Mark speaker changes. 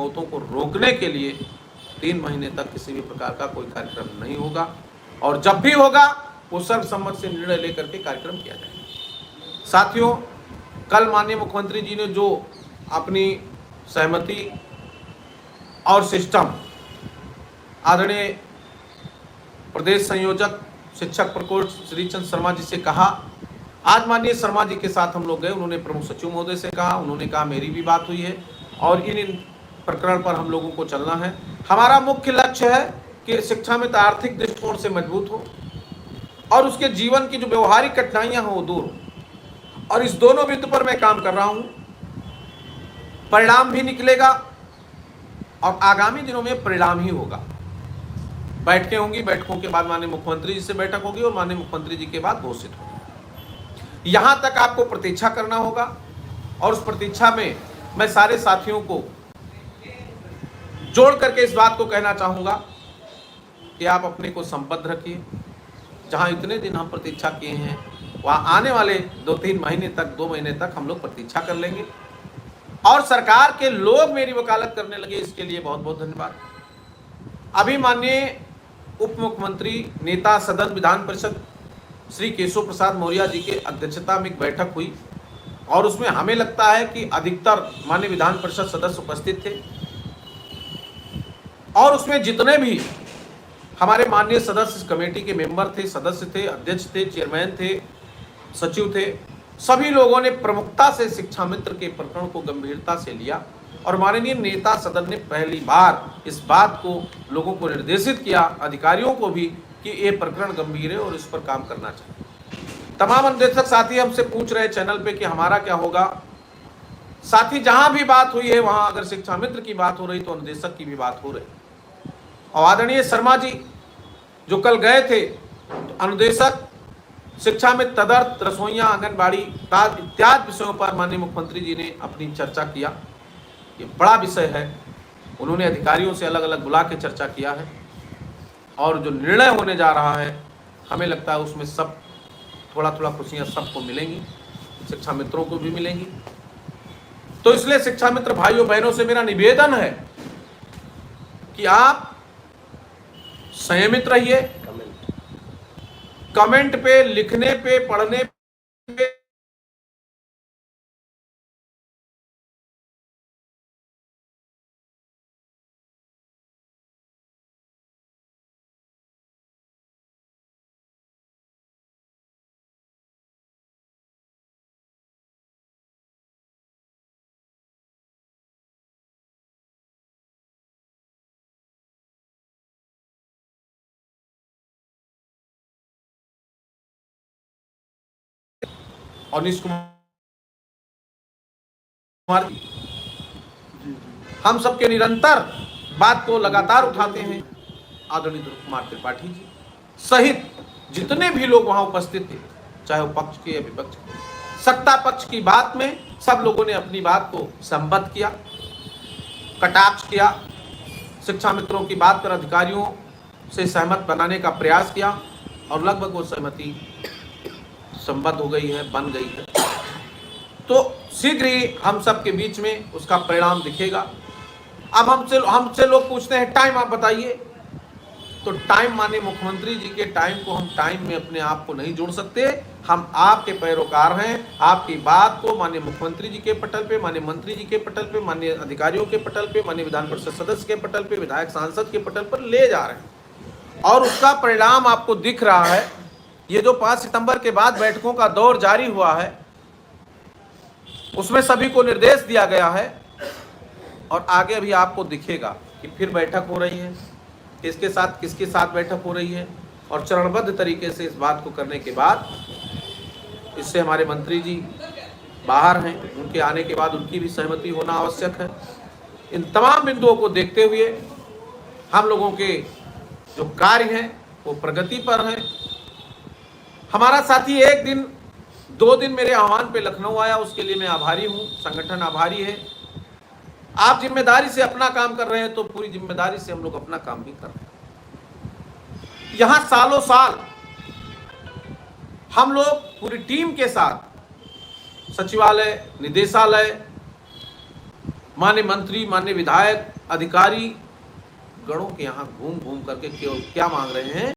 Speaker 1: मौतों को रोकने के लिए 3 महीने तक किसी भी प्रकार का कोई कार्यक्रम नहीं होगा, और जब भी होगा वो सर्वसम्मत से निर्णय लेकर के कार्यक्रम किया जाएगा। साथियों, कल माननीय मुख्यमंत्री जी ने जो अपनी सहमति और सिस्टम आदरणीय प्रदेश संयोजक शिक्षक प्रकोष्ठ श्री चंद शर्मा जी से कहा, आज माननीय शर्मा जी के साथ हम लोग गए, उन्होंने प्रमुख सचिव महोदय से कहा, उन्होंने कहा मेरी भी बात हुई है और इन प्रकरण पर हम लोगों को चलना है। हमारा मुख्य लक्ष्य है कि शिक्षा में आर्थिक दृष्टिकोण से मजबूत हो और उसके जीवन की जो व्यवहारिक कठिनाइयां हो वो दूर हो, और इस दोनों बिंदु पर मैं काम कर रहा हूं। परिणाम भी निकलेगा और आगामी दिनों में परिणाम ही होगा। बैठकें होंगी, बैठकों के बाद माननीय मुख्यमंत्री जी से बैठक होगी और माननीय मुख्यमंत्री जी के बाद घोषित होगी। यहां तक आपको प्रतीक्षा करना होगा और उस प्रतीक्षा में मैं सारे साथियों को जोड़ करके इस बात को कहना चाहूंगा कि आप अपने को संबद्ध रखिए। जहां इतने दिन हम प्रतीक्षा किए हैं वहां आने वाले 2-3 महीने तक, 2 महीने तक हम लोग प्रतीक्षा कर लेंगे और सरकार के लोग मेरी वकालत करने लगे, इसके लिए बहुत बहुत धन्यवाद। अभी माननीय उप मुख्यमंत्री नेता सदन विधान परिषद श्री केशव प्रसाद मौर्य जी के अध्यक्षता में एक बैठक हुई और उसमें हमें लगता है कि अधिकतर माननीय विधान परिषद सदस्य उपस्थित थे और उसमें जितने भी हमारे माननीय सदस्य कमेटी के मेंबर थे, सदस्य थे, अध्यक्ष थे, चेयरमैन थे, सचिव थे, सभी लोगों ने प्रमुखता से शिक्षा मित्र के प्रकरण को गंभीरता से लिया और माननीय नेता सदन ने पहली बार इस बात को लोगों को निर्देशित किया, अधिकारियों को भी, कि ये प्रकरण गंभीर है और इस पर काम करना चाहिए। तमाम अनुदेशक साथी हमसे पूछ रहे चैनल पे कि हमारा क्या होगा। साथी, जहां भी बात हुई है वहां अगर शिक्षा मित्र की बात हो रही तो अनुदेशक की भी बात हो रही। और आदरणीय शर्मा जी जो कल गए थे तो अनुदेशक शिक्षा में तदर्थ, रसोइयां, आंगनबाड़ी इत्यादि विषयों पर माननीय मुख्यमंत्री जी ने अपनी चर्चा किया। ये बड़ा विषय है, उन्होंने अधिकारियों से अलग अलग बुला के चर्चा किया है और जो निर्णय होने जा रहा है हमें लगता है उसमें सब थोड़ा थोड़ा खुशियां सबको मिलेंगी, शिक्षा मित्रों को भी मिलेंगी। तो इसलिए शिक्षा मित्र भाइयों बहनों से मेरा निवेदन है कि आप संयमित रहिए। कमेंट पे, लिखने पे, पढ़ने पे और नीतीश कुमार हम सबके निरंतर बात को लगातार उठाते हैं। आदरणीय ध्रुव कुमार त्रिपाठी जी सहित जितने भी लोग वहां उपस्थित थे, चाहे वो पक्ष के या विपक्ष के, सत्ता पक्ष की बात में सब लोगों ने अपनी बात को संबद्ध किया, कटाक्ष किया, शिक्षा मित्रों की बात पर अधिकारियों से सहमत बनाने का प्रयास किया और लगभग वो सहमति संबद्ध हो गई है, बन गई है। तो शीघ्र ही हम सब के बीच में उसका परिणाम दिखेगा। अब हमसे लोग पूछते हैं टाइम आप बताइए, तो टाइम माननीय मुख्यमंत्री जी के टाइम को हम टाइम में अपने आप को नहीं जोड़ सकते। हम आपके पैरोकार हैं, आपकी बात को माननीय मुख्यमंत्री जी के पटल पे, माननीय मंत्री जी के पटल पे, माननीय अधिकारियों के पटल पे, माननीय विधान परिषद सदस्य के पटल पे, विधायक सांसद के पटल पर ले जा रहे हैं और उसका परिणाम आपको दिख रहा है। ये जो 5 सितंबर के बाद बैठकों का दौर जारी हुआ है उसमें सभी को निर्देश दिया गया है और आगे भी आपको दिखेगा कि फिर बैठक हो रही है, किसके साथ बैठक हो रही है और चरणबद्ध तरीके से इस बात को करने के बाद इससे हमारे मंत्री जी बाहर हैं, उनके आने के बाद उनकी भी सहमति होना आवश्यक है। इन तमाम बिंदुओं को देखते हुए हम लोगों के जो कार्य हैं वो प्रगति पर हैं। हमारा साथी 1 दिन 2 दिन मेरे आह्वान पे लखनऊ आया, उसके लिए मैं आभारी हूँ, संगठन आभारी है। आप जिम्मेदारी से अपना काम कर रहे हैं तो पूरी जिम्मेदारी से हम लोग अपना काम भी कर रहे हैं। यहाँ सालों साल हम लोग पूरी टीम के साथ सचिवालय, निदेशालय, मान्य मंत्री, मान्य विधायक, अधिकारी गणों के यहाँ घूम घूम करके क्या मांग रहे हैं